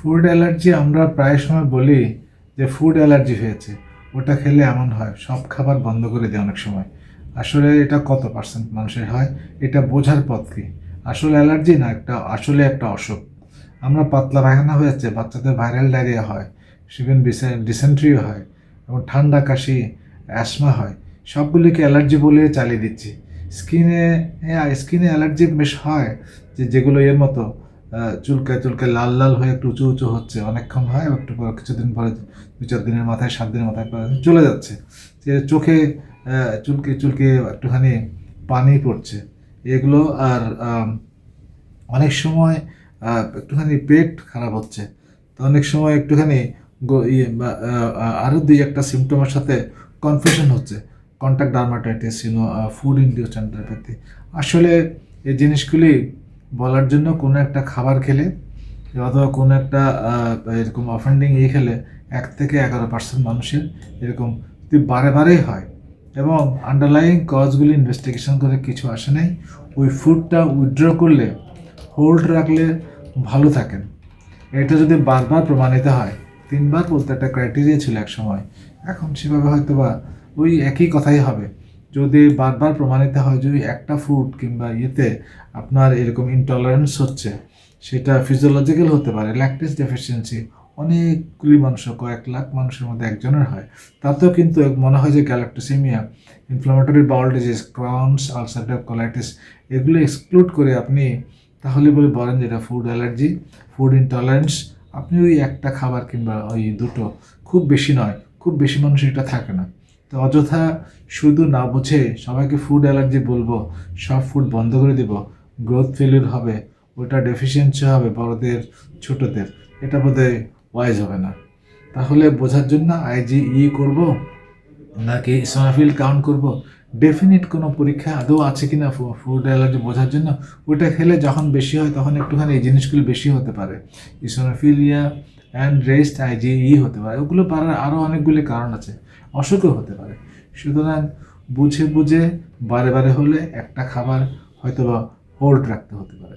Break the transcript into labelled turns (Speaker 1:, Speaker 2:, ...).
Speaker 1: Food allergy আমরা প্রায় সময় বলি যে ফুড অ্যালার্জি হয়েছে, ওটা খেলে এমন হয়, সব খাবার বন্ধ করে দেয় অনেক সময়। আসলে এটা কত পার্সেন্ট মানুষের হয়, এটা বোঝার পথ কি? আসলে অ্যালার্জি না, আসলে একটা অসুখ। আমরা পাতলা পায়খানা হয়ে যাচ্ছে, বাচ্চাদের ভাইরাল ডায়রিয়া হয়, সেখানে ডিসেন্ট্রিও হয়, এবং ঠান্ডা কাশি, অ্যাসমা হয়, সবগুলিকে অ্যালার্জি বলে চালিয়ে দিচ্ছি। স্কিনে স্কিনে অ্যালার্জি বেশ হয়, যেগুলো এর মতো চুলকে চুলকে লাল লাল হয়ে একটু উঁচু উঁচু হচ্ছে, অনেকক্ষণ হয়, একটু পর কিছুদিন পরে 2-4 দিনের মাথায়, 7 দিনের মাথায় চলে যাচ্ছে। যে চোখে চুলকে চুলকে একটুখানি পানি পড়ছে, এগুলো। আর অনেক সময় একটুখানি পেট খারাপ হচ্ছে, তো অনেক সময় একটুখানি আরও 2-1টা সিমটমের সাথে কনফিউশন হচ্ছে, contact dermatitis, food induced enteropathy. আসলে এই জিনিসগুলি বলার জন্য কোনো একটা খাবার খেলে অথবা কোনো একটা এরকম অফেন্ডিং খেলে 1 থেকে 11% মানুষের এরকম বারে বারেই হয়, এবং আন্ডারলাইং কজগুলি ইনভেস্টিগেশন করে কিছু আসে নাই। ওই ফুডটা উইথড্র করলে, হোল্ড রাখলে ভালো থাকেন। এটা যদি বারবার প্রমাণিত হয়, 3বার বলতে একটা ক্রাইটেরিয়া ছিল এক সময়, এখন সেভাবে হয়তো বা ওই একই কথাই হবে। যদি বারবার প্রমাণিত হয় যদি একটা ফুড কিংবা আপনার এরকম ইনটলারেন্স হচ্ছে, সেটা ফিজিওলজিক্যাল হতে পারে, ল্যাকটেজ ডেফিসিয়েন্সি অনেকগুলি মানুষের, কয়েক লাখ মানুষের মধ্যে একজনের হয়, তাতেও কিন্তু মনে হয় যে galactosemia, inflammatory bowel disease, Crohn's, ulcerative colitis, এগুলো এক্সক্লুড করে আপনি তাহলে বলেন যে এটা ফুড অ্যালার্জি, ফুড ইনটলারেন্স। আপনি ওই একটা খাবার কিংবা ওই দুটো, খুব বেশি নয়, খুব বেশি মানুষ এটা থাকে না। তো অযথা শুধু না বুঝে সবাইকে ফুড অ্যালার্জি বলবো, সব ফুড বন্ধ করে দিব, গ্রোথ ফেলিউর হবে, ওটা ডেফিসিয়েন্সি হবে বড়দের ছোটদের, এটা বোধহয় ওয়াইজ হবে না। তাহলে বোঝার জন্য IgE করব নাকি ইসোনোফিল কাউন্ট করব, ডেফিনিট কোনো পরীক্ষা আদৌ আছে কিনা ফুড অ্যালার্জি বোঝার জন্য? ওটা খেলে যখন বেশি হয় তখন একটুখানি এই জিনিসগুলো বেশি হতে পারে, ইসোনোফিলিয়া অ্যান্ড রেস্ট IgE হতে পারে, ওগুলো পারার আরও অনেকগুলি কারণ আছে, অসুখও হতে পারে। সুতরাং বুঝে বুঝে বারে বারে হলে একটা খাবার হয়তো বা হোল্ড রাখতে হতে পারে।